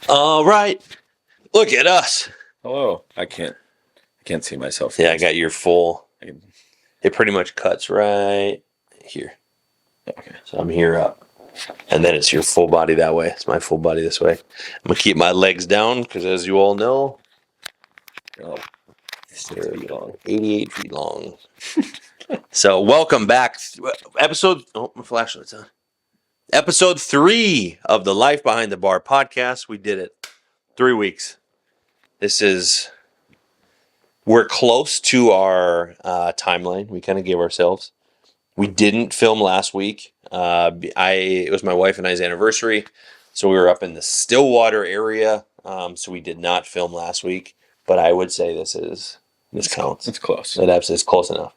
All right. Look at us. Hello. I can't see myself. Yeah, I got your full. It pretty much cuts right here. Okay. So I'm here up. And then it's your full body that way. It's my full body this way. I'm going to keep my legs down because, as you all know, Oh, 6 feet long. 88 feet long. So welcome back. Episode... Oh, my flashlight's on. Episode 3 of the Life Behind the Bar podcast. We did it. 3 weeks. We're close to our timeline we kind of gave ourselves. We didn't film last week. It was my wife and I's anniversary, so we were up in the Stillwater area, so we did not film last week. But I would say this counts. It's close. It's close enough.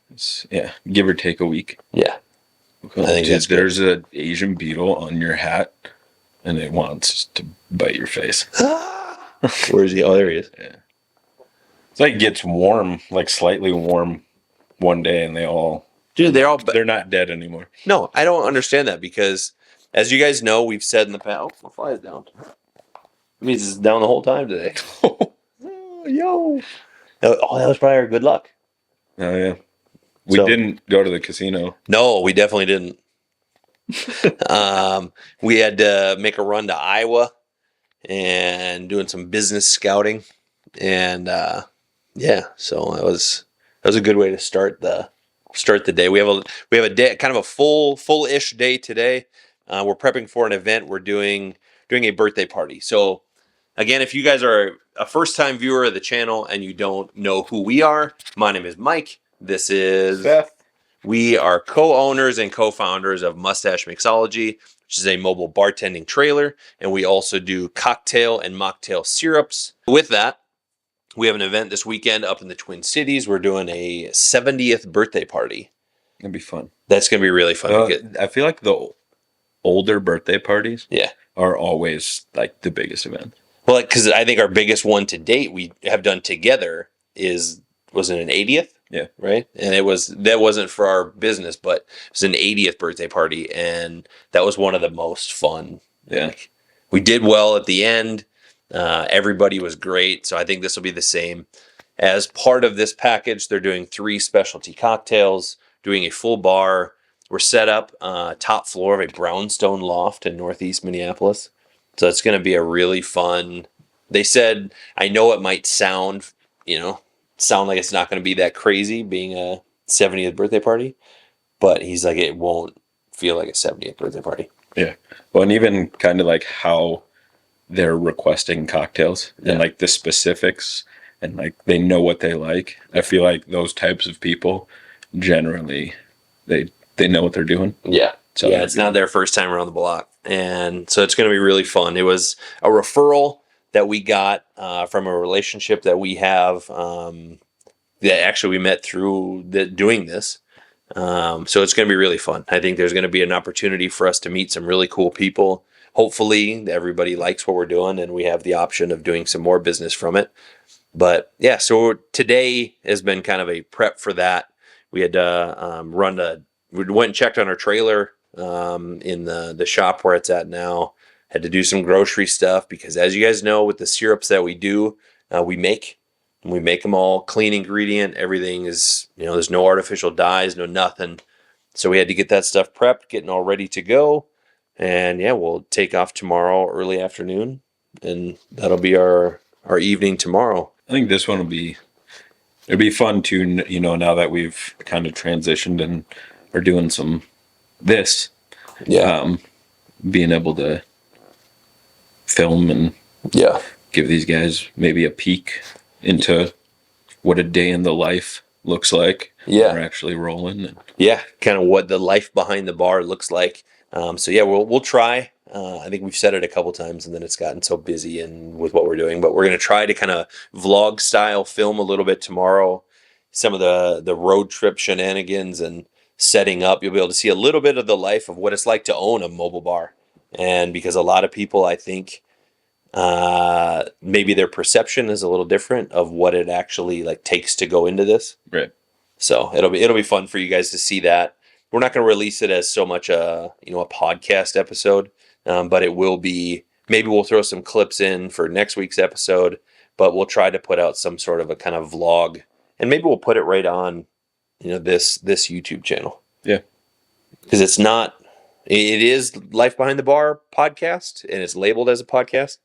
Give or take a week. Yeah. I think there's an Asian beetle on your hat, and it wants to bite your face. Where's he? Oh, there he is. Yeah. It's like it gets warm, like slightly warm one day, and they're not dead anymore. No, I don't understand that because, as you guys know, we've said in the past, my fly is down. It means it's down the whole time today. Yo. Oh, that was probably our good luck. Oh, yeah. We didn't go to the casino. No, we definitely didn't. We had to make a run to Iowa and doing some business scouting. And, so that was a good way to start the day. We have a day, kind of a full-ish day today. We're prepping for an event. We're doing a birthday party. So again, if you guys are a first-time viewer of the channel and you don't know who we are, my name is Mike. This is Beth. We are co-owners and co-founders of Mustache Mixology, which is a mobile bartending trailer, and we also do cocktail and mocktail syrups. With that, we have an event this weekend up in the Twin Cities. We're doing a 70th birthday party. It'd be fun. That's going to be really fun. I feel like the older birthday parties are always like the biggest event. Well, because I think our biggest one to date we have done together was it an 80th? Yeah. Right? And that wasn't for our business, but it was an 80th birthday party, and that was one of the most fun. Yeah. We did well at the end. Everybody was great, so I think this will be the same. As part of this package, they're doing 3 specialty cocktails, doing a full bar. We're set up top floor of a brownstone loft in Northeast Minneapolis. So it's going to be a really fun. They said, I know it might sound like it's not going to be that crazy being a 70th birthday party, but he's like, it won't feel like a 70th birthday party. Yeah. Well, and even kind of like how they're requesting cocktails and like the specifics and like they know what they like. I feel like those types of people generally, they know what they're doing. Yeah. So it's not their first time around the block. And so it's going to be really fun. It was a referral that we got from a relationship that we have that actually we met through doing this. So it's going to be really fun. I think there's going to be an opportunity for us to meet some really cool people. Hopefully everybody likes what we're doing and we have the option of doing some more business from it. But yeah, so today has been kind of a prep for that. We had to we went and checked on our trailer in the shop where it's at now. Had to do some grocery stuff because, as you guys know, with the syrups that we do, we make them all clean ingredient. Everything is, there's no artificial dyes, no nothing. So we had to get that stuff prepped, getting all ready to go. And we'll take off tomorrow early afternoon, and that'll be our evening tomorrow. I think this one it'll be fun too, now that we've kind of transitioned and are doing some being able to film and give these guys maybe a peek into what a day in the life looks like. Yeah. We're actually rolling. Kind of what the life behind the bar looks like. We'll try. I think we've said it a couple times and then it's gotten so busy and with what we're doing, but we're going to try to kind of vlog style film a little bit tomorrow. Some of the road trip shenanigans and setting up. You'll be able to see a little bit of the life of what it's like to own a mobile bar. And because a lot of people, I think, maybe their perception is a little different of what it actually takes to go into this. Right. So it'll be fun for you guys to see that. We're not going to release it as so much a podcast episode, but it will be maybe we'll throw some clips in for next week's episode, but we'll try to put out some sort of a kind of vlog, and maybe we'll put it right on, this YouTube channel. Yeah. Because it is Life Behind the Bar podcast, and it's labeled as a podcast,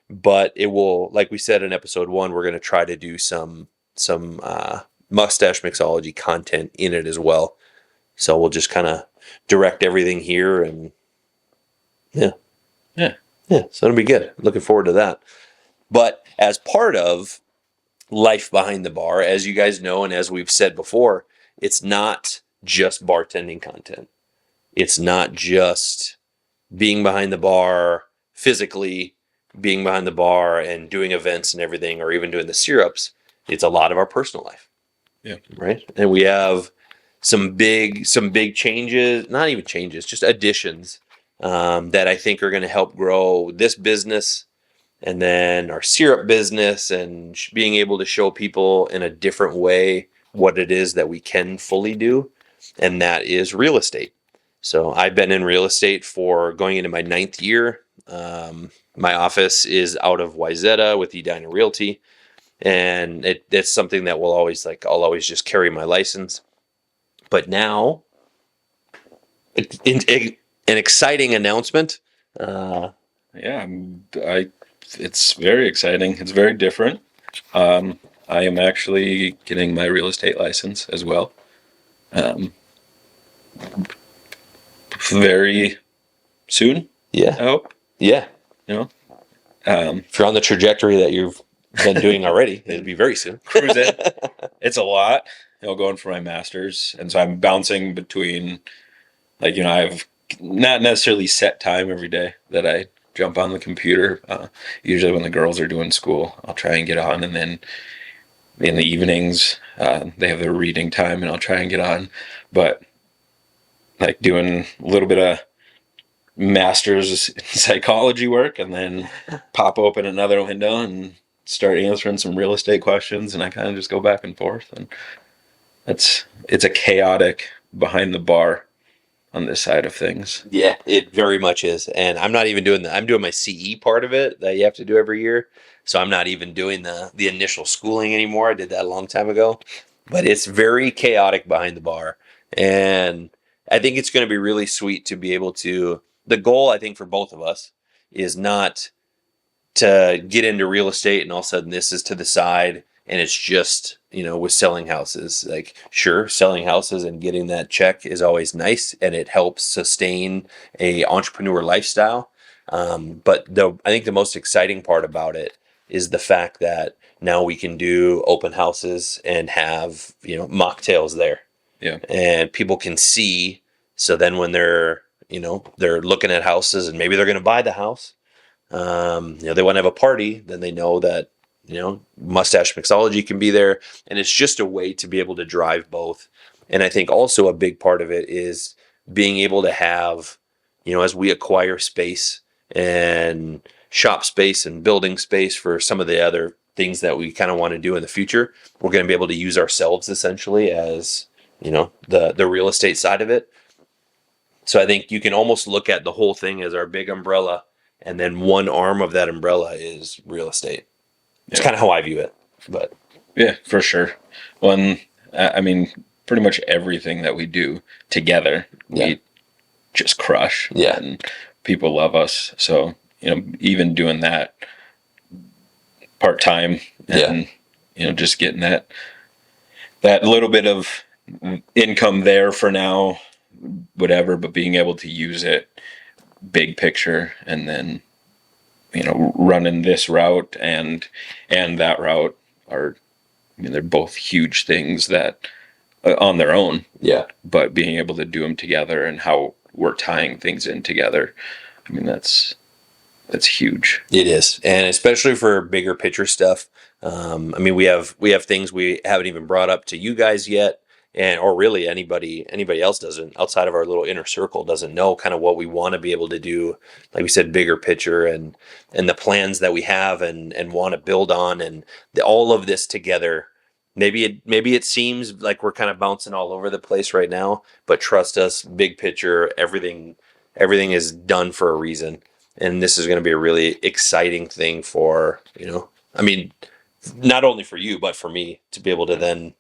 but it will, like we said in episode 1, we're going to try to do some Mustache Mixology content in it as well. So we'll just kind of direct everything here, and yeah. So it'll be good. Looking forward to that. But as part of Life Behind the Bar, as you guys know, and as we've said before, it's not just bartending content. It's not just being behind the bar, physically being behind the bar and doing events and everything, or even doing the syrups. It's a lot of our personal life. Yeah. Right. And we have some big changes, not even changes, just additions that I think are going to help grow this business, and then our syrup business, and being able to show people in a different way what it is that we can fully do. And that is real estate. So I've been in real estate for going into my 9th year. My office is out of Wayzata with Edina Realty. And it's something that I'll always just carry my license. But now, an exciting announcement. It's very exciting. It's very different. I am actually getting my real estate license as well. Very soon. Yeah. I hope. Yeah. If you're on the trajectory that you've been doing already, it'll be very soon. Cruising. It's a lot. Going for my master's, and so I'm bouncing between, I've not necessarily set time every day that I jump on the computer. Usually when the girls are doing school, I'll try and get on, and then in the evenings, they have their reading time, and I'll try and get on. But doing a little bit of master's in psychology work, and then pop open another window and start answering some real estate questions, and I kind of just go back and forth, and it's a chaotic behind the bar on this side of things. Yeah, it very much is. And I'm not even doing I'm doing my CE part of it that you have to do every year. So I'm not even doing the initial schooling anymore. I did that a long time ago. But it's very chaotic behind the bar. And I think it's going to be really sweet to be able to, the goal I think for both of us is not to get into real estate and all of a sudden this is to the side and it's just, with selling houses. Sure, selling houses and getting that check is always nice, and it helps sustain a entrepreneur lifestyle. But I think the most exciting part about it is the fact that now we can do open houses and have, mocktails there. Yeah. And people can see. So then when they're looking at houses and maybe they're going to buy the house, they want to have a party, then they know that, Mustache Mixology can be there. And it's just a way to be able to drive both. And I think also a big part of it is being able to have, as we acquire space and shop space and building space for some of the other things that we kind of want to do in the future, we're going to be able to use ourselves essentially as, the real estate side of it. So I think you can almost look at the whole thing as our big umbrella, and then one arm of that umbrella is real estate. It's kind of how I view it, but yeah, for sure. Pretty much everything that we do together, we just crush. Yeah. And people love us. So, even doing that part-time and, just getting that little bit of income there for now, whatever, but being able to use it big picture, and then, running this route and that route are, they're both huge things that on their own. Yeah. But being able to do them together and how we're tying things in together, that's huge. It is. And especially for bigger picture stuff. We have things we haven't even brought up to you guys yet, or really anybody else doesn't, outside of our little inner circle, doesn't know kind of what we want to be able to do. Like we said, bigger picture and the plans that we have and want to build on, and all of this together. Maybe it seems like we're kind of bouncing all over the place right now, but trust us, big picture, everything is done for a reason. And this is going to be a really exciting thing for, I mean, not only for you, but for me to be able to then,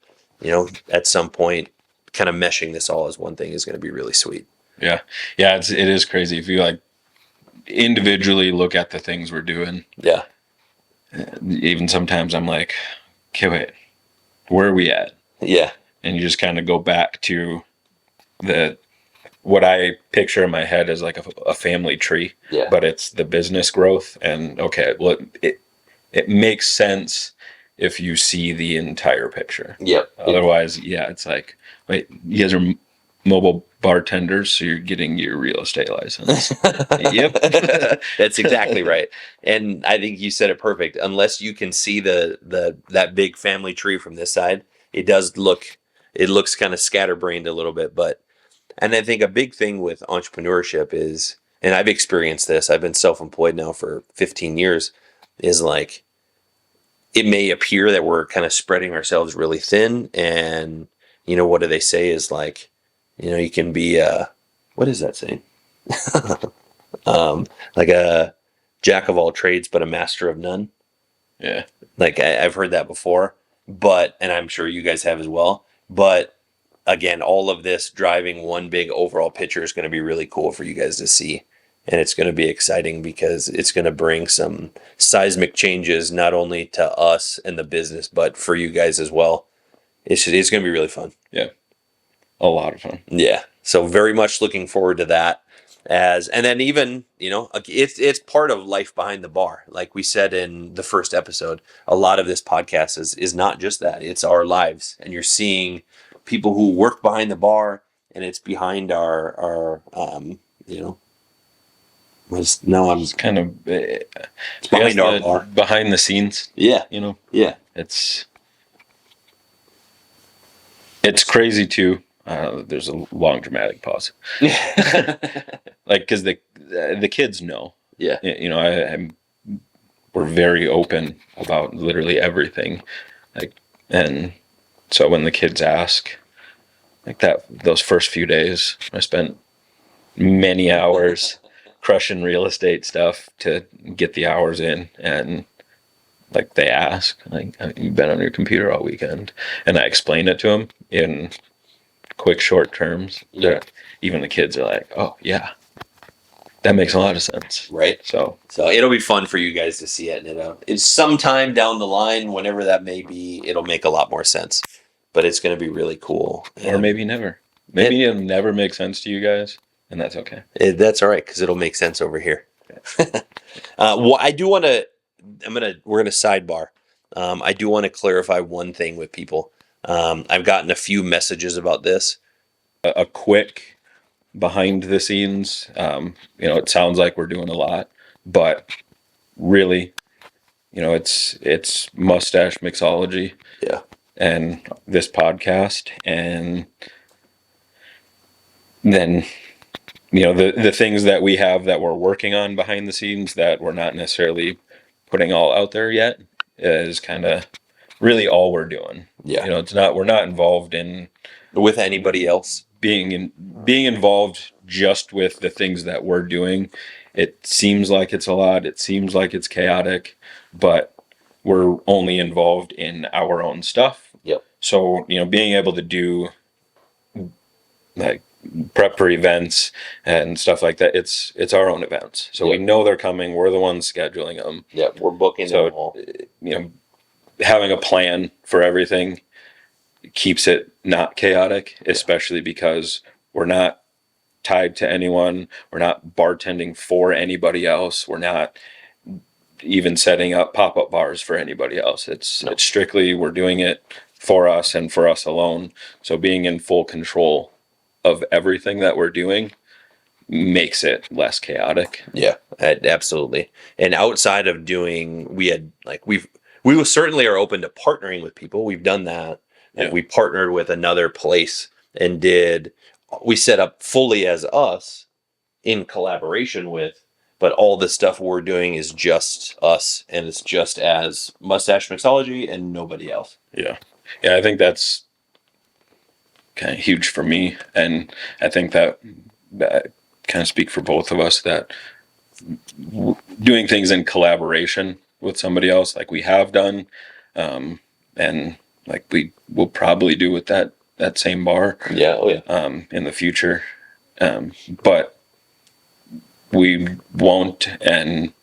at some point kind of meshing this all as one thing is going to be really sweet. Yeah. Yeah. It is crazy. If you like individually look at the things we're doing. Yeah. Even sometimes I'm like, okay, wait, where are we at? Yeah. And you just kind of go back to what I picture in my head as like a family tree, Yeah. but it's the business growth. And okay, well, it makes sense if you see the entire picture. Yep. Otherwise, yeah, it's like, wait, you guys are mobile bartenders, so you're getting your real estate license. Yep. That's exactly right. And I think you said it perfect. Unless you can see that big family tree from this side, it looks kind of scatterbrained a little bit. And I think a big thing with entrepreneurship is, and I've experienced this, I've been self-employed now for 15 years, is like, it may appear that we're kind of spreading ourselves really thin. And, what do they say is like, you can be what is that saying? Like a jack of all trades, but a master of none. Yeah. Like I've heard that before, and I'm sure you guys have as well. But again, all of this driving one big overall picture is going to be really cool for you guys to see. And it's going to be exciting because it's going to bring some seismic changes, not only to us and the business, but for you guys as well. It's going to be really fun. Yeah. A lot of fun. Yeah. So very much looking forward to that. And then even, it's part of life behind the bar. Like we said in the first episode, a lot of this podcast is not just that. It's our lives. And you're seeing people who work behind the bar, and it's behind our It's kind of it's behind our bar, behind the scenes. Yeah. Yeah. It's crazy too. There's a long dramatic pause. Like, because the kids know. Yeah. We're very open about literally everything. Like, and so when the kids ask, like those first few days, I spent many hours crushing real estate stuff to get the hours in. And like they ask, like, you've been on your computer all weekend, and I explain it to them in quick, short terms. Yeah. Even the kids are like, oh yeah, that makes a lot of sense. Right. So it'll be fun for you guys to see it. And it's sometime down the line, whenever that may be, it'll make a lot more sense. But it's going to be really cool. Or maybe never. Maybe it'll never make sense to you guys, and that's okay. That's all right, because it'll make sense over here. Well, I do want to. We're gonna sidebar. I do want to clarify one thing with people. I've gotten a few messages about this. A quick behind the scenes. It sounds like we're doing a lot, but really, it's Mustache Mixology. Yeah. And this podcast, and then the things that we have that we're working on behind the scenes that we're not necessarily putting all out there yet is kind of really all we're doing. Yeah. We're not involved in with anybody else. Being involved just with the things that we're doing. It seems like it's a lot. It seems like it's chaotic, but we're only involved in our own stuff. Yep. So, being able to do like prep for events and stuff like that, it's our own events. So we know they're coming. We're the ones scheduling them. Yeah, we're booking them all. Having a plan for everything keeps it not chaotic, especially because we're not tied to anyone. We're not bartending for anybody else. We're not even setting up pop-up bars for anybody else. It's strictly, we're doing it for us and for us alone. So being in full control of everything that we're doing makes it less chaotic. Yeah, absolutely. And outside of doing, we certainly are open to partnering with people. We've done that. Like we partnered with another place and we set up fully as us in collaboration with, but all the stuff we're doing is just us, and it's just as Mustache Mixology and nobody else. Yeah. Yeah, I think that's kind of huge for me. And I think that kind of speak for both of us, that doing things in collaboration with somebody else, like we have done, and like we will probably do with that same bar. Yeah. Oh yeah. In the future, but we won't and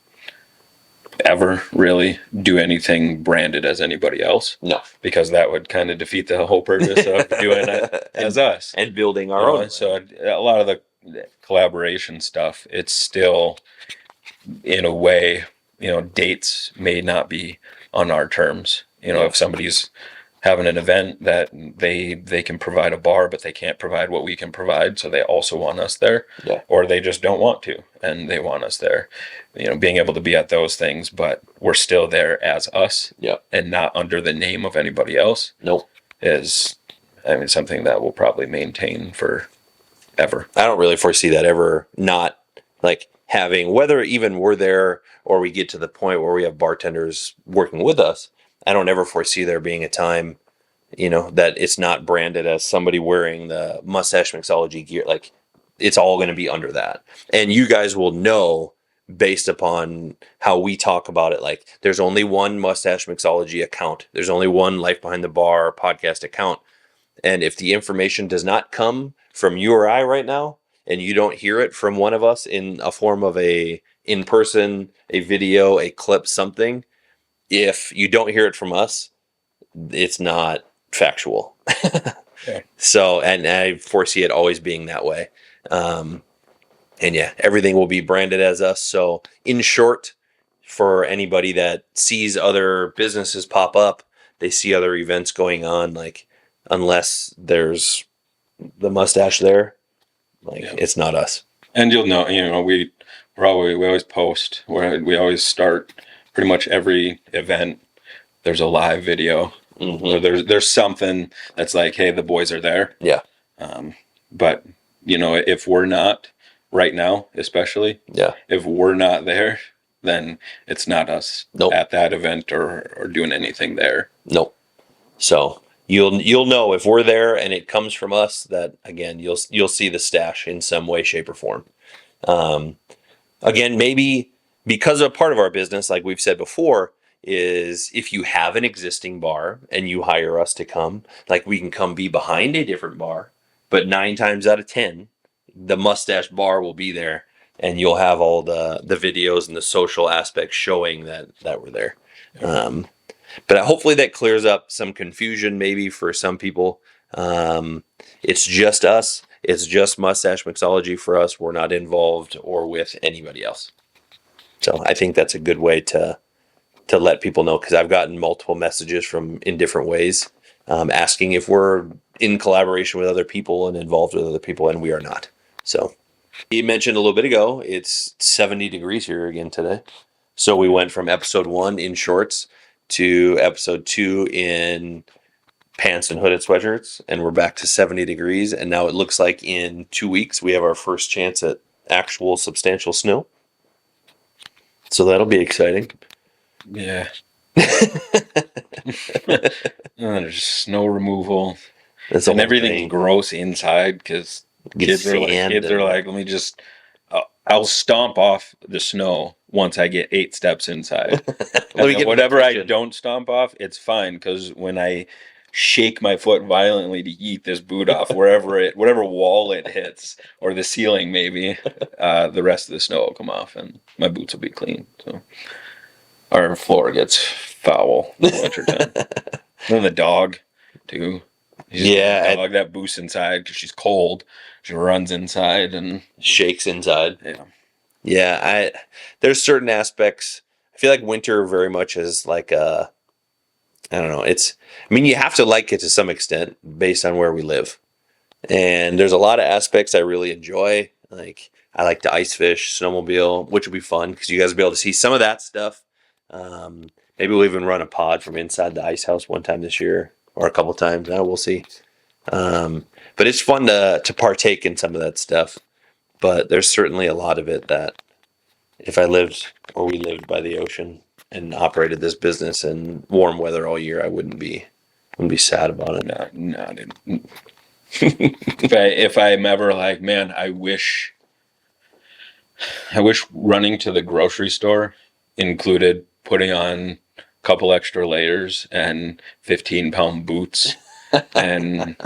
ever really do anything branded as anybody else. No, because that would kind of defeat the whole purpose of doing it as us and building our own. So a lot of the collaboration stuff, it's still in a way, dates may not be on our terms. If somebody's having an event that they can provide a bar, but they can't provide what we can provide, so they also want us there, or they just don't want to and they want us there. Being able to be at those things, but we're still there as us, and not under the name of anybody else. Is something that we'll probably maintain for ever. I don't really foresee that ever not like having, whether even we're there or we get to the point where we have bartenders working with us, I don't ever foresee there being a time, that it's not branded as somebody wearing the Mustache Mixology gear. Like, it's all going to be under that. And you guys will know based upon how we talk about it. Like, there's only one Mustache Mixology account. There's only one Life Behind the Bar podcast account. And if the information does not come from you or I right now, and you don't hear it from one of us in a form of a in-person, a video, a clip, something, if you don't hear it from us, it's not factual. So, and I foresee it always being that way. And yeah, everything will be branded as us. So in short, for anybody that sees other businesses pop up, they see other events going on, like, unless there's the mustache there, like, it's not us. And you'll know, we always post, where we always start pretty much every event. There's a live video, or there's something that's like, hey, the boys are there. Yeah. But if we're not right now, especially, if we're not there, then it's not us at that event or doing anything there. Nope. So you'll know if we're there and it comes from us, that again, you'll see the stash in some way, shape, or form. Again, maybe because a part of our business, like we've said before, is if you have an existing bar and you hire us to come, like, we can come be behind a different bar, but 9 times out of 10, the Mustache bar will be there, and you'll have all the videos and the social aspects showing that we're there. But hopefully that clears up some confusion maybe for some people. It's just us. It's just Mustache Mixology for us. We're not involved or with anybody else. So I think that's a good way to let people know, because I've gotten multiple messages in different ways, asking if we're in collaboration with other people and involved with other people, and we are not. So you mentioned a little bit ago, it's 70 degrees here again today. So we went from episode 1 in shorts to episode 2 in pants and hooded sweatshirts, and we're back to 70 degrees. And now it looks like in 2 weeks we have our first chance at actual substantial snow. So that'll be exciting. Yeah. There's snow removal. And everything's gross inside, because kids are like, let me just, I'll stomp off the snow once I get 8 steps inside. Whatever I don't stomp off, it's fine, because when I shake my foot violently to yeet this boot off, whatever wall it hits, or the ceiling maybe, the rest of the snow will come off and my boots will be clean. So our floor gets foul in the wintertime. And the dog too. Dog that boosts inside because she's cold. She runs inside and shakes inside. Yeah. There's certain aspects. I feel like winter very much is like I don't know. You have to like it to some extent based on where we live. And there's a lot of aspects I really enjoy. Like, I like to ice fish, snowmobile, which will be fun because you guys will be able to see some of that stuff. Maybe we'll even run a pod from inside the ice house one time this year, or a couple times. We'll see. But it's fun to partake in some of that stuff. But there's certainly a lot of it that if we lived by the ocean and operated this business in warm weather all year, I wouldn't be sad about it. No, dude. If I'm ever like, man, I wish I wish running to the grocery store included putting on a couple extra layers and 15-pound boots and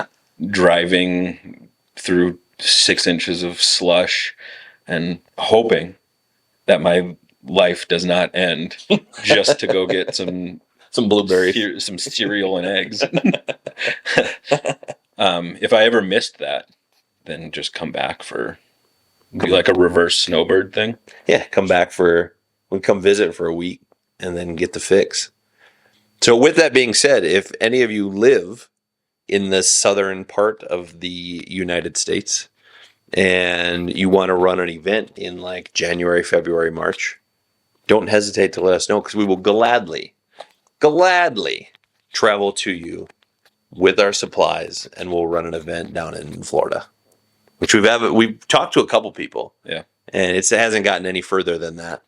driving through 6 inches of slush and hoping that my life does not end just to go get some blueberries. some cereal and eggs. If I ever missed that, then just come back for be like a reverse snowbird thing. Yeah, come visit for a week and then get the fix. So with that being said, if any of you live in the southern part of the United States and you want to run an event in like January, February, March, don't hesitate to let us know, because we will gladly travel to you with our supplies, and we'll run an event down in Florida, which we've talked to a couple people. Yeah. And it hasn't gotten any further than that.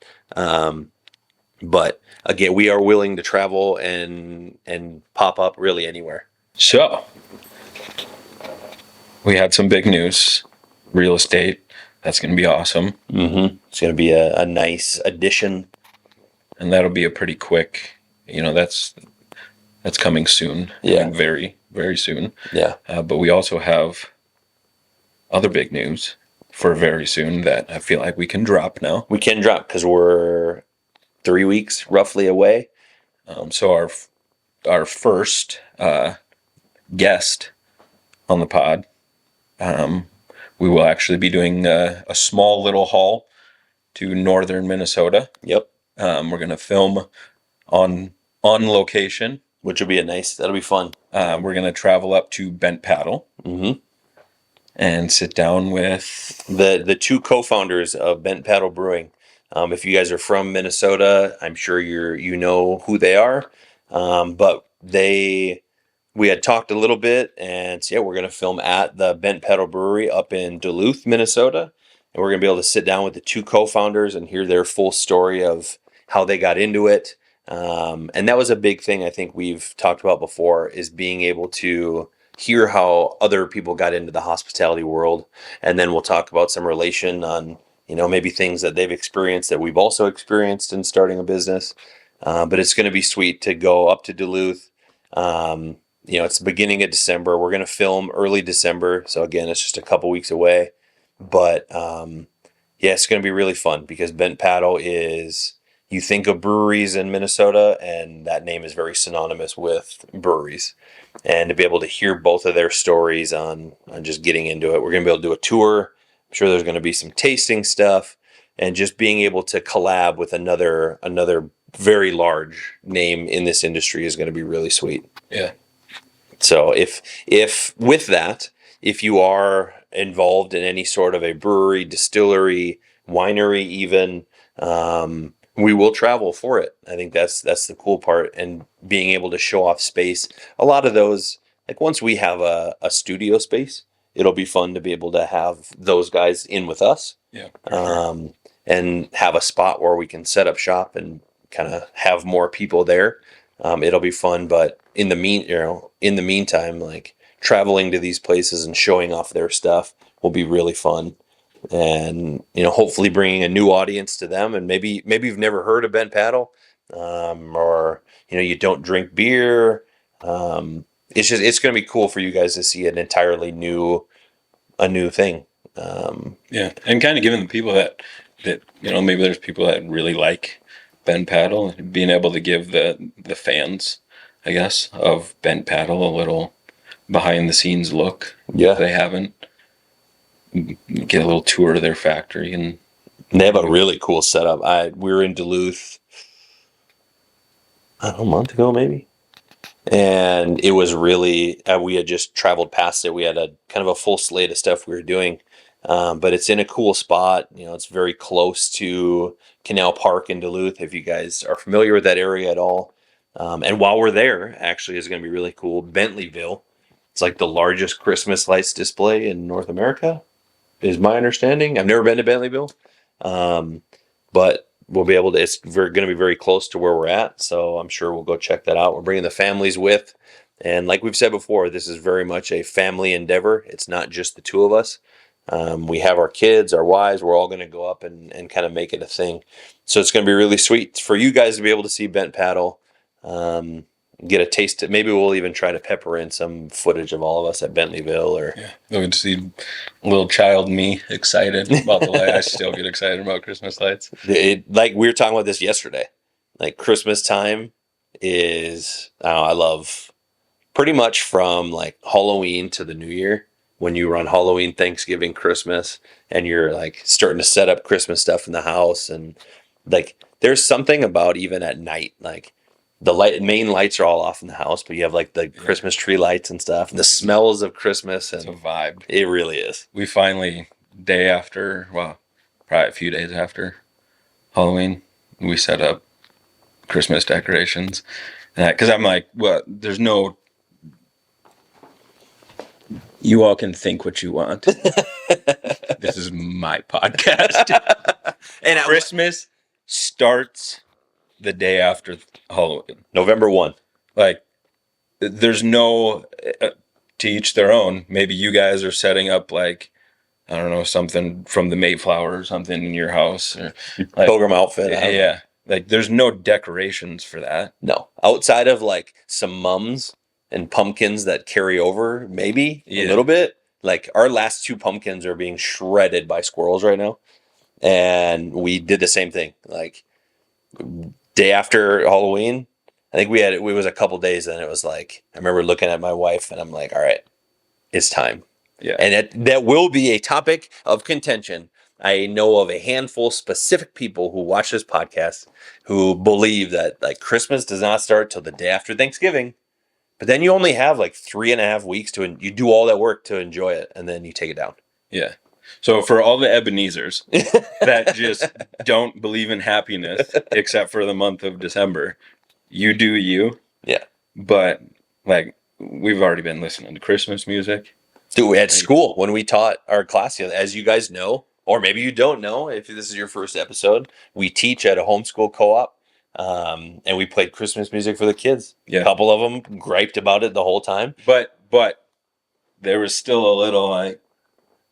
But again, we are willing to travel and pop up really anywhere. So we had some big news. Real estate. That's going to be awesome. Mm-hmm. It's going to be a nice addition. And that'll be a pretty quick, that's coming soon. Yeah. Like very, very soon. Yeah. But we also have other big news for very soon that I feel like we can drop now. We can drop because we're 3 weeks roughly away. So our first guest on the pod, we will actually be doing a small little haul to northern Minnesota. Yep. We're going to film on location. Which will be that'll be fun. We're going to travel up to Bent Paddle. Mm-hmm. And sit down with the two co-founders of Bent Paddle Brewing. If you guys are from Minnesota, I'm sure you know who they are. But we had talked a little bit, and so, yeah, we're going to film at the Bent Paddle Brewery up in Duluth, Minnesota. And we're going to be able to sit down with the two co-founders and hear their full story of how they got into it. And that was a big thing I think we've talked about before, is being able to hear how other people got into the hospitality world. And then we'll talk about some relation on, maybe things that they've experienced that we've also experienced in starting a business. But it's going to be sweet to go up to Duluth. It's the beginning of December. We're going to film early December. So again, it's just a couple weeks away. But it's going to be really fun, because Bent Paddle is, you think of breweries in Minnesota, and that name is very synonymous with breweries. And to be able to hear both of their stories on just getting into it. We're going to be able to do a tour. I'm sure there's going to be some tasting stuff, and just being able to collab with another very large name in this industry is going to be really sweet. Yeah. So if with that, if you are involved in any sort of a brewery, distillery, winery even, we will travel for it. I think that's the cool part, and being able to show off space. A lot of those, like once we have a studio space, it'll be fun to be able to have those guys in with us. Yeah. And have a spot where we can set up shop and kind of have more people there. It'll be fun, but in the meantime, like traveling to these places and showing off their stuff will be really fun. And hopefully bringing a new audience to them, and maybe you've never heard of Bent Paddle, or you don't drink beer. It's going to be cool for you guys to see an entirely new thing. Yeah, and kind of giving the people that maybe there's people that really like Bent Paddle, being able to give the fans, I guess, of Bent Paddle a little behind the scenes look. Yeah, if they haven't. Get a little tour of their factory, and they have a really cool setup. We were in Duluth, I don't know, a month ago maybe, and it was really we had just traveled past it. We had a kind of a full slate of stuff we were doing, but it's in a cool spot. It's very close to Canal Park in Duluth, if you guys are familiar with that area at all. And while we're there, actually, is going to be really cool. Bentleyville, it's like the largest Christmas lights display in North America, is my understanding. I've never been to Bentleyville, but we'll be able to. It's going to be very close to where we're at, so I'm sure we'll go check that out. We're bringing the families with, and like we've said before, this is very much a family endeavor. It's not just the two of us. We have our kids, our wives. We're all going to go up and kind of make it a thing. So it's going to be really sweet for you guys to be able to see Bent Paddle, get a taste. Maybe we'll even try to pepper in some footage of all of us at Bentleyville. Or You'll get to see little child me excited about the light. I still get excited about Christmas lights. Like we were talking about this yesterday. Like Christmas time is, I love pretty much from like Halloween to the New Year. When you run Halloween, Thanksgiving, Christmas, and you're like starting to set up Christmas stuff in the house, and like there's something about even at night, like the main lights are all off in the house, but you have like the Christmas tree lights and stuff, and the smells of Christmas, and it's a vibe. It really is. We finally, probably a few days after Halloween, we set up Christmas decorations, because I'm like, well, there's no. You all can think what you want. This is my podcast. And Christmas starts the day after Halloween. November 1. Like, there's no, to each their own. Maybe you guys are setting up, like, I don't know, something from the Mayflower or something in your house. Or like, Pilgrim outfit. Yeah. Like, there's no decorations for that. No. Outside of, like, some mums and pumpkins that carry over, maybe a little bit. Like our last 2 pumpkins are being shredded by squirrels right now. And we did the same thing. Like day after Halloween, I think it was a couple days, and it was like, I remember looking at my wife and I'm like, all right, it's time. Yeah. And that will be a topic of contention. I know of a handful of specific people who watch this podcast who believe that like Christmas does not start till the day after Thanksgiving. But then you only have like 3.5 weeks you do all that work to enjoy it, and then you take it down. Yeah. So for all the Ebenezers that just don't believe in happiness, except for the month of December, you do you. Yeah. But like we've already been listening to Christmas music. Dude, at school when we taught our class, as you guys know, or maybe you don't know, if this is your first episode, we teach at a homeschool co-op. And we played Christmas music for the kids. Yeah. A couple of them griped about it the whole time. But there was still a little like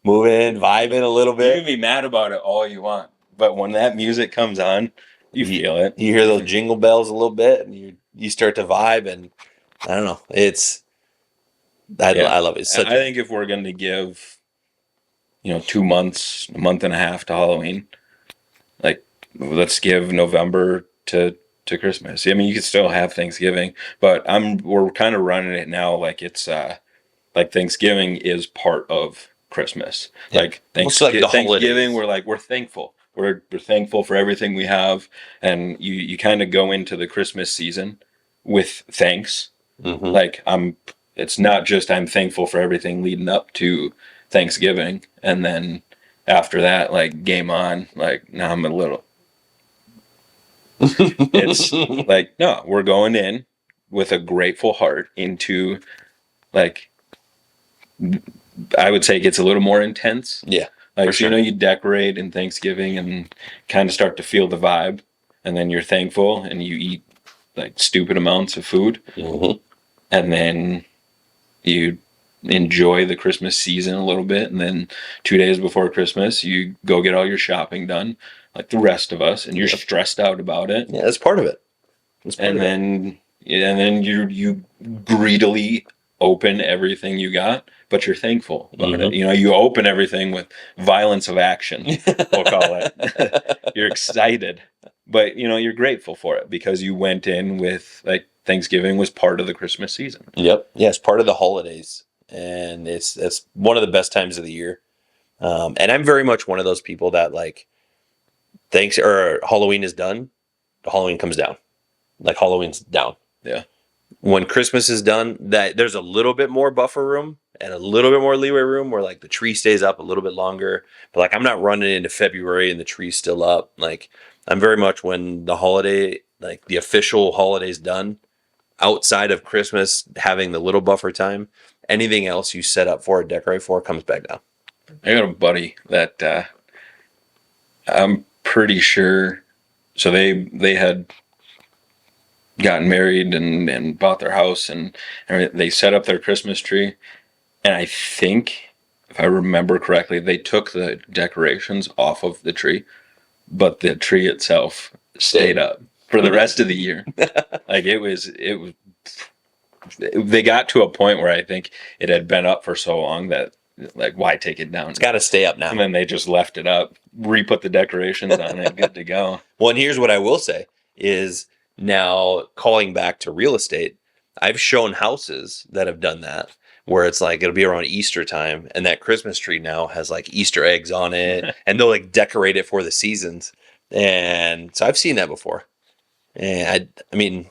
moving, vibing a little bit. You can be mad about it all you want, but when that music comes on, you feel it. You hear those jingle bells a little bit, and you start to vibe, and I don't know. I love it. I think if we're going to give, 2 months, a month and a half to Halloween, like let's give November to Christmas. I mean, you could still have Thanksgiving, but we're kind of running it now like it's like Thanksgiving is part of Christmas. Yeah. Like Thanksgiving, we're thankful. We're thankful for everything we have, and you kind of go into the Christmas season with thanks. Mm-hmm. Like it's not just I'm thankful for everything leading up to Thanksgiving, and then after that, like game on. Like now I'm a little. It's like, no, we're going in with a grateful heart into, like, I would say it gets a little more intense. Yeah. Like, sure. You decorate in Thanksgiving and kind of start to feel the vibe, and then you're thankful and you eat like stupid amounts of food. Mm-hmm. And then you enjoy the Christmas season a little bit. And then 2 days before Christmas, you go get all your shopping done, like the rest of us, and you're stressed out about it. Yeah, that's part of it. Then you greedily open everything you got, but you're thankful about it. You open everything with violence of action, we'll call it. You're excited, but you're grateful for it because you went in with like Thanksgiving was part of the Christmas season. Yep. Yeah, it's part of the holidays, and it's one of the best times of the year. And I'm very much one of those people that like Halloween is done, Halloween comes down. Like Halloween's down. Yeah. When Christmas is done, that there's a little bit more buffer room and a little bit more leeway room where like the tree stays up a little bit longer. But like I'm not running into February and the tree's still up. Like I'm very much when the holiday, like the official holiday's done, outside of Christmas having the little buffer time, anything else you set up for or decorate for comes back down. I got a buddy that I'm pretty sure. So they had gotten married and bought their house and they set up their Christmas tree. And I think, if I remember correctly, they took the decorations off of the tree, but the tree itself stayed up for the rest of the year. Like it was, they got to a point where I think it had been up for so long that, like, why take it down? It's got to stay up now. And then they just left it up, re-put the decorations on it, good to go. Well, and here's what I will say is, now calling back to real estate, I've shown houses that have done that, where it's like it'll be around Easter time and that Christmas tree now has like Easter eggs on it and they'll like decorate it for the seasons. And so I've seen that before. And I mean,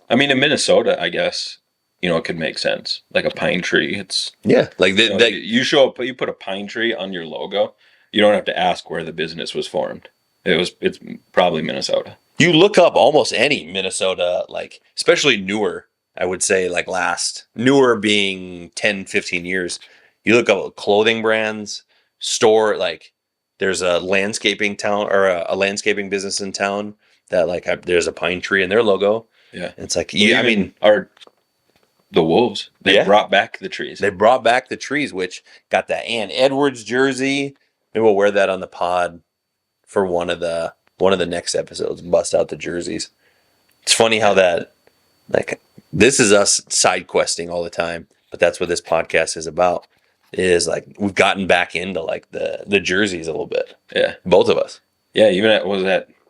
in Minnesota, I guess, it could make sense. Like a pine tree. It's, yeah, like you show up, you put a pine tree on your logo. You don't have to ask where the business was formed. It's probably Minnesota. You look up almost any Minnesota, like especially newer, I would say, like newer being 10, 15 years. You look up clothing brands, store, like there's a landscaping town or a landscaping business in town that like there's a pine tree in their logo. Yeah. It's like, the Wolves, they brought back the trees. They brought back the trees, which got that Ann Edwards jersey. Maybe we'll wear that on the pod for one of the next episodes. Bust out the jerseys. It's funny how that, like, this is us side questing all the time, but that's what this podcast is about. Is like we've gotten back into like the jerseys a little bit. Yeah, both of us. Yeah, even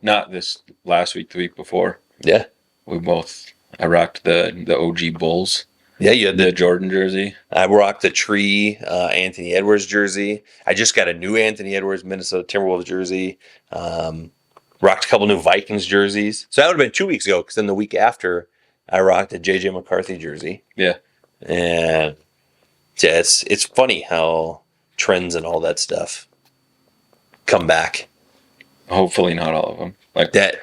not this last week, the week before. Yeah, I rocked the OG Bulls. Yeah, you had the Jordan jersey. I rocked the Tree Anthony Edwards jersey. I just got a new Anthony Edwards Minnesota Timberwolves jersey. Rocked a couple new Vikings jerseys. So that would have been 2 weeks ago, because then the week after, I rocked a JJ McCarthy jersey. Yeah. And yeah, it's funny how trends and all that stuff come back. Hopefully not all of them. Like that.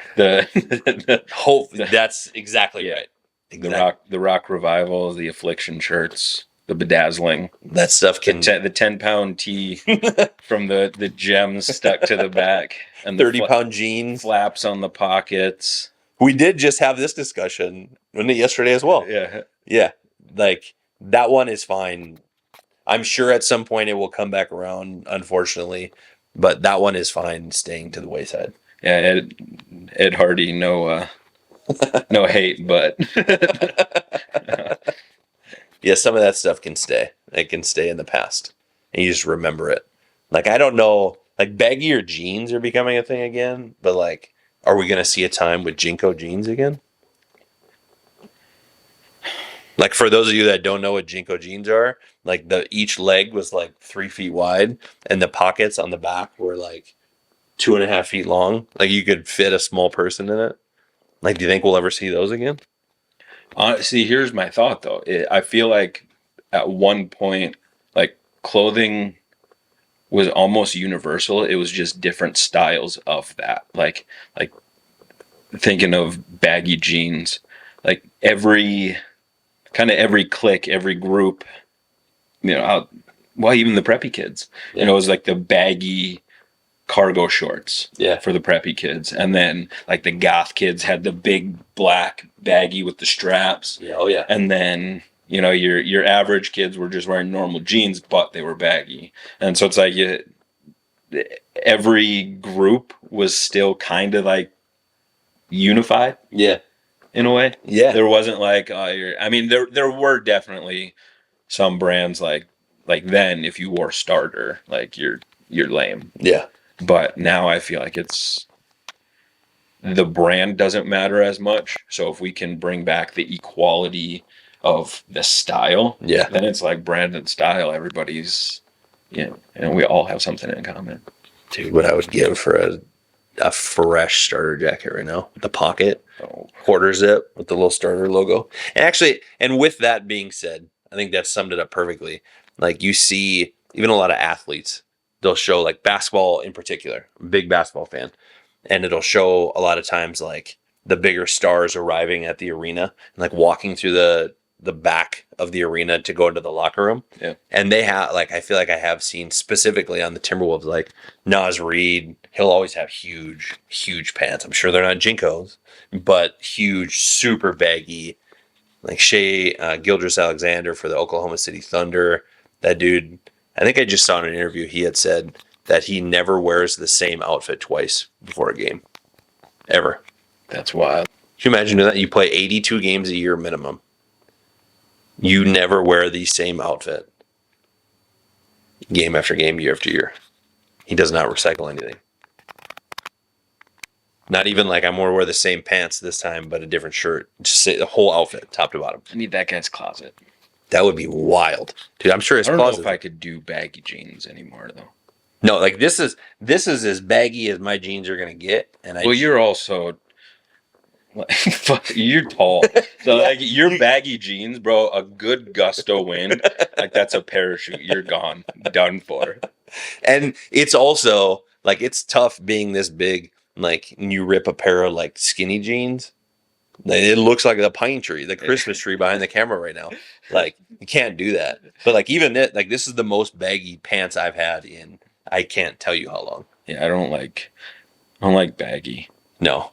That's exactly right. Exactly. The rock revival, the affliction shirts, the bedazzling. That stuff can the 10-pound tee from the gems stuck to the back, and 30-pound jeans, flaps on the pockets. We did just have this discussion, wasn't it, yesterday as well? Yeah. Yeah. Like that one is fine. I'm sure at some point it will come back around, unfortunately, but that one is fine staying to the wayside. Yeah, Ed Hardy, no hate, but yeah, some of that stuff can stay. It can stay in the past, and you just remember it. Like, I don't know, like baggier jeans are becoming a thing again, but like, are we going to see a time with Jinko jeans again? Like, for those of you that don't know what Jinko jeans are, like each leg was like 3 feet wide, and the pockets on the back were like 2.5 feet long. Like, you could fit a small person in it. Like, do you think we'll ever see those again? See, here's my thought though. I feel like at one point, like, clothing was almost universal. It was just different styles of that. Like thinking of baggy jeans, like every clique, every group, even the preppy kids, it was like the baggy cargo shorts for the preppy kids, and then like the goth kids had the big black baggy with the straps. And then your average kids were just wearing normal jeans, but they were baggy. And so it's like every group was still kind of like unified in a way. There wasn't like there were definitely some brands like then if you wore starter, like you're lame. But now I feel like the brand doesn't matter as much. So if we can bring back the equality of the style, then it's like brand and style. Everybody's, and we all have something in common. Dude, what I would give for a fresh starter jacket right now, the pocket, quarter zip with the little starter logo. And actually, and with that being said, I think that summed it up perfectly. Like, you see even a lot of athletes, they'll show, like basketball in particular, I'm a big basketball fan, and it'll show a lot of times like the bigger stars arriving at the arena and like walking through the back of the arena to go into the locker room. And they have, like, I feel like I have seen specifically on the Timberwolves, like Naz Reid, he'll always have huge pants. I'm sure they're not Jinkos, but huge, super baggy. Like Shea Gildress-Alexander for the Oklahoma City Thunder, that dude, I think I just saw in an interview he had said that he never wears the same outfit twice before a game, ever. That's wild. Can you imagine doing that? You play 82 games a year minimum. You never wear the same outfit game after game, year after year. He does not recycle anything. Not even like I'm going to wear the same pants this time, but a different shirt. Just say the whole outfit, top to bottom. I need that guy's closet. That would be wild, dude. I'm sure his I don't closet. know if I could do baggy jeans anymore, though. No, like this is as baggy as my jeans are gonna get. And you're also you're tall, so Yeah. like your baggy jeans, bro. A good gust of wind, like that's a parachute. You're gone, done for. And it's also like it's tough being this big. Like you rip a pair of like skinny jeans. It looks like the pine tree, the Christmas tree behind the camera right now. Like you can't do that. But like even that, like this is the most baggy pants I've had in I can't tell you how long. Yeah, I don't like baggy. No.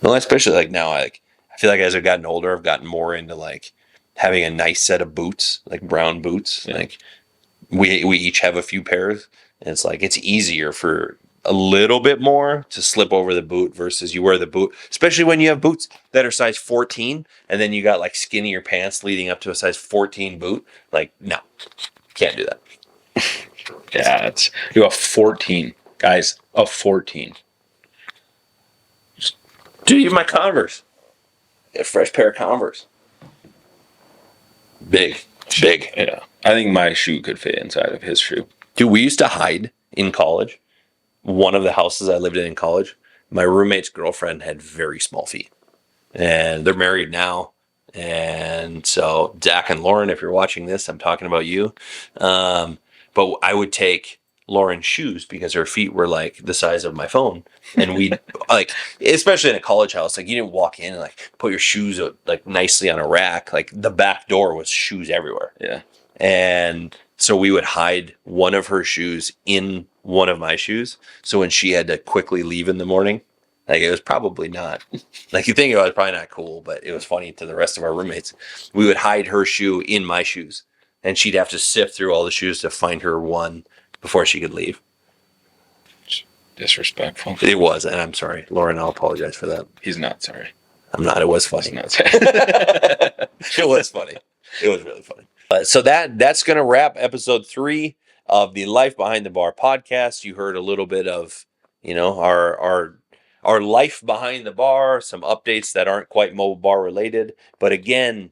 Well, especially like now, I feel like as I've gotten older, I've gotten more into like having a nice set of boots, like brown boots. Yeah. Like we each have a few pairs, and it's like it's easier for a little bit more to slip over the boot versus you wear the boot, especially when you have boots that are size 14 and then you got like skinnier pants leading up to a size 14 boot. Like, no, can't do that. Yeah, you a 14, guys, a 14. Dude, even my Converse, a fresh pair of Converse, big. Yeah, I think my shoe could fit inside of his shoe. Dude, we used to hide in college. One of the houses I lived in college, my roommate's girlfriend had very small feet, and they're married now. And so, Zach and Lauren, if you're watching this, I'm talking about you. But I would take Lauren's shoes because her feet were like the size of my phone, and we like, especially in a college house, like you didn't walk in and like put your shoes like nicely on a rack. Like the back door was shoes everywhere. Yeah, and so we would hide one of her shoes in one of my shoes. So when she had to quickly leave in the morning, like it was probably not, like you think it was probably not cool, but it was funny to the rest of our roommates. We would hide her shoe in my shoes and she'd have to sift through all the shoes to find her one before she could leave. Disrespectful. It was, and I'm sorry. Lauren, I'll apologize for that. He's not sorry. I'm not. It was funny. He's not sorry. It was funny. It was really funny. So that's going to wrap episode 3 of the Life Behind the Bar podcast. You heard a little bit of, our life behind the bar, some updates that aren't quite mobile bar related. But again,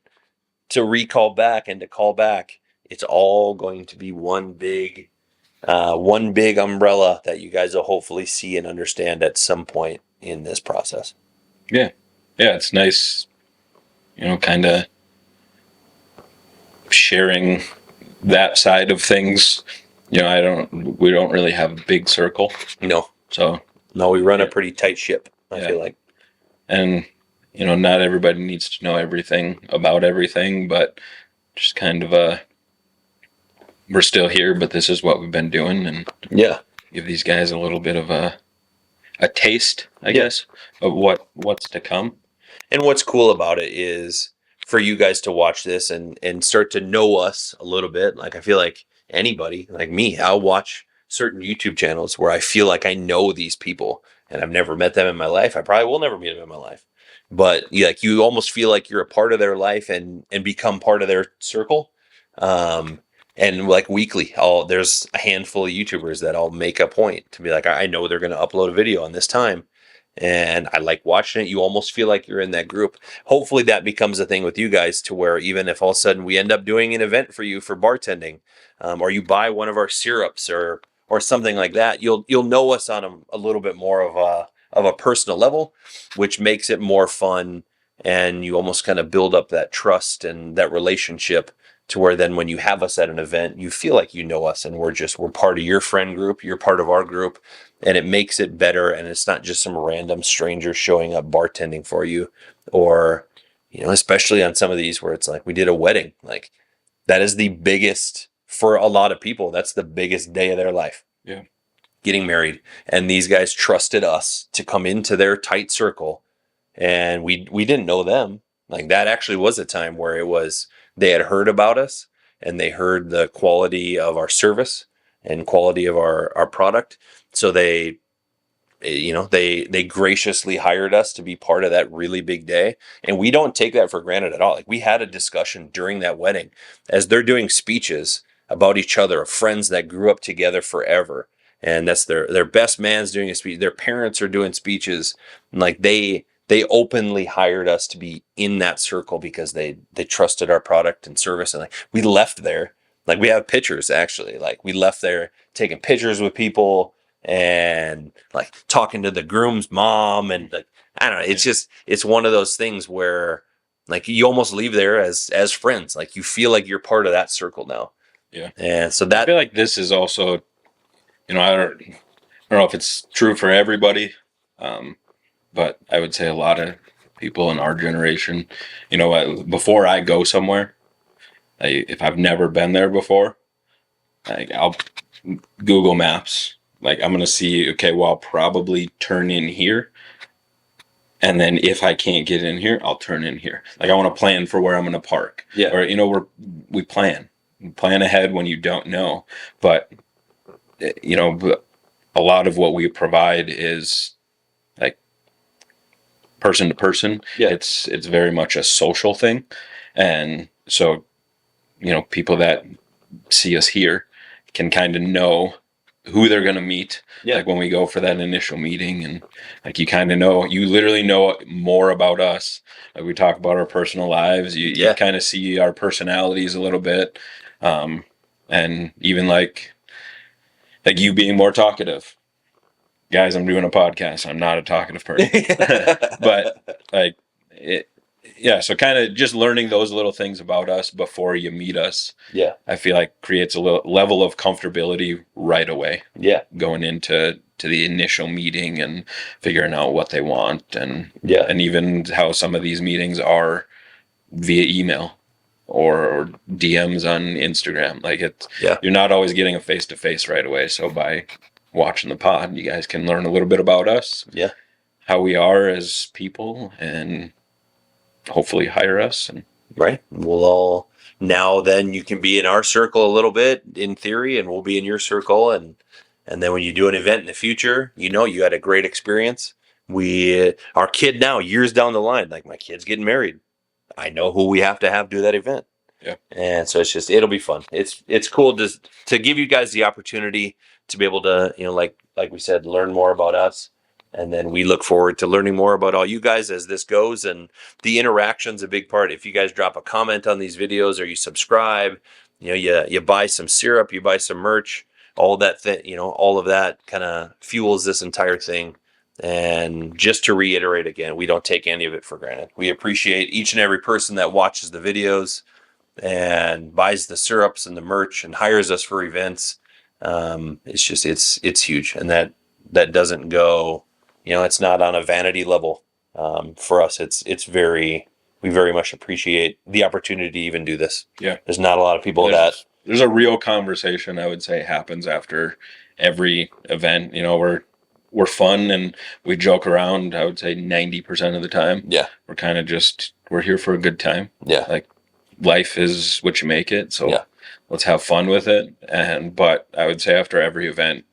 to recall back and to call back, it's all going to be one big umbrella that you guys will hopefully see and understand at some point in this process. Yeah, it's nice, kind of sharing that side of things. We don't really have a big circle. So no, we run a pretty tight ship, I feel like. And, not everybody needs to know everything about everything, but just kind of we're still here, but this is what we've been doing, and give these guys a little bit of a taste, I guess, of what's to come. And what's cool about it is for you guys to watch this and start to know us a little bit. Like I feel like anybody like me, I'll watch certain YouTube channels where I feel like I know these people and I've never met them in my life. I probably will never meet them in my life, but you almost feel like you're a part of their life and become part of their circle. And like weekly, there's a handful of YouTubers that I'll make a point to be like, I know they're going to upload a video on this time. And I like watching it. You almost feel like you're in that group. Hopefully that becomes a thing with you guys to where even if all of a sudden we end up doing an event for you for bartending, or you buy one of our syrups or something like that, you'll know us on a little bit more of a personal level, which makes it more fun. And you almost kind of build up that trust and that relationship to where then when you have us at an event, you feel like you know us and we're part of your friend group, you're part of our group, and it makes it better. And it's not just some random stranger showing up bartending for you, or, especially on some of these where it's like we did a wedding, like that is the biggest for a lot of people. That's the biggest day of their life. Yeah. Getting married. And these guys trusted us to come into their tight circle, and we didn't know them. Like that actually was a time where they had heard about us and they heard the quality of our service and quality of our product. So they graciously hired us to be part of that really big day. And we don't take that for granted at all. Like, we had a discussion during that wedding as they're doing speeches about each other, of friends that grew up together forever. And that's their best man's doing a speech. Their parents are doing speeches. And like, they openly hired us to be in that circle because they trusted our product and service. And like, we left there, like, we have pictures actually. Like, we left there taking pictures with people and like talking to the groom's mom, and like, I don't know, it's one of those things where like you almost leave there as friends. Like, you feel like you're part of that circle now. Yeah. And so I that, feel like this is also, I don't know if it's true for everybody, but I would say a lot of people in our generation, before I go somewhere, if I've never been there before, like, I'll Google Maps. Like, I'm going to see, okay, well, I'll probably turn in here. And then if I can't get in here, I'll turn in here. Like, I want to plan for where I'm going to park. Yeah. Or, we plan ahead when you don't know. But, a lot of what we provide is like person to person. Yeah. It's very much a social thing. And so, people that see us here can kind of know who they're going to meet. Yeah. Like, when we go for that initial meeting, and like, you literally know more about us. Like, we talk about our personal lives. You kind of see our personalities a little bit. And even like you being more talkative. Guys, I'm doing a podcast. I'm not a talkative person, but like so kind of just learning those little things about us before you meet us. Yeah. I feel like creates a little level of comfortability right away. Yeah. Going into the initial meeting and figuring out what they want, and even how some of these meetings are via email or DMs on Instagram. Like, you're not always getting a face-to-face right away. So by watching the pod, you guys can learn a little bit about us. Yeah. How we are as people, and hopefully hire us. And right. We'll all, now then you can be in our circle a little bit in theory, and we'll be in your circle. And then when you do an event in the future, you had a great experience. Our kid now, years down the line, like, my kid's getting married, I know who we have to do that event. Yeah. And so it'll be fun. It's cool to give you guys the opportunity to be able to, like we said, learn more about us. And then we look forward to learning more about all you guys as this goes. And the interaction's a big part. If you guys drop a comment on these videos, or you subscribe, you buy some syrup, you buy some merch, all that all of that kind of fuels this entire thing. And just to reiterate again, we don't take any of it for granted. We appreciate each and every person that watches the videos and buys the syrups and the merch and hires us for events. It's huge. And that doesn't go, it's not on a vanity level. For us, we very much appreciate the opportunity to even do this. Yeah. There's not a lot of people there's a real conversation, I would say, happens after every event. We're fun and we joke around, I would say 90% of the time. Yeah. We're kind of we're here for a good time. Yeah. Like, life is what you make it. So let's have fun with it. But I would say after every event,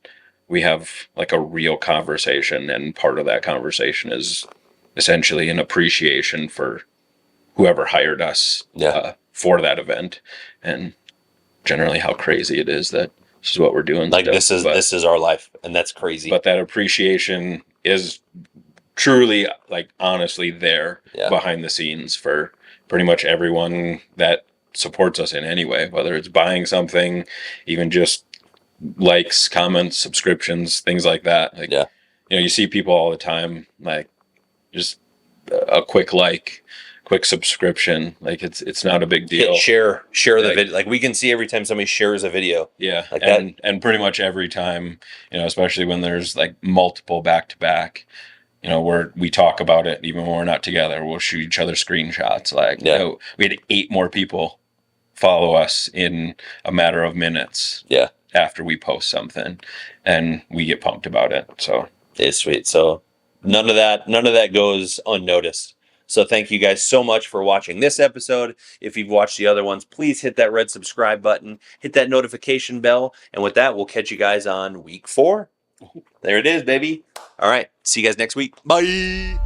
we have like a real conversation, and part of that conversation is essentially an appreciation for whoever hired us for that event, and generally how crazy it is that this is what we're doing. Like, this is our life, and that's crazy. But that appreciation is truly, like, honestly there behind the scenes for pretty much everyone that supports us in any way, whether it's buying something, even just likes, comments, subscriptions, things like that. Like, you see people all the time, like, just a quick quick subscription. Like, it's not a big deal. Share the video. Like, we can see every time somebody shares a video. Yeah. Like, and pretty much every time, especially when there's like multiple back to back, we talk about it even when we're not together. We'll shoot each other screenshots. Like, we had 8 more people follow us in a matter of minutes. Yeah. After we post something, and we get pumped about it. So it's sweet. So none of that goes unnoticed. So thank you guys so much for watching this episode. If you've watched the other ones, please hit that red subscribe button, hit that notification bell, and with that, we'll catch you guys on week 4. There it is, baby. All right. See you guys next week. Bye.